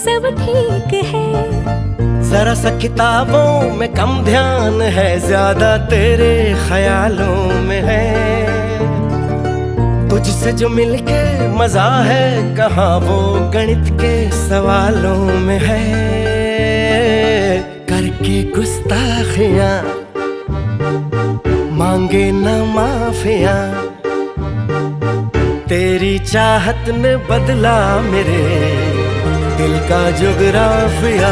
सब ठीक है। जरा सा किताबों में कम ध्यान है, ज्यादा तेरे ख्यालों में है। तुझसे जो मिलके मजा है, कहाँ वो गणित के सवालों में है। करके गुस्ताखियां मांगे न माफिया, तेरी चाहत ने बदला मेरे दिल का जुगराफिया।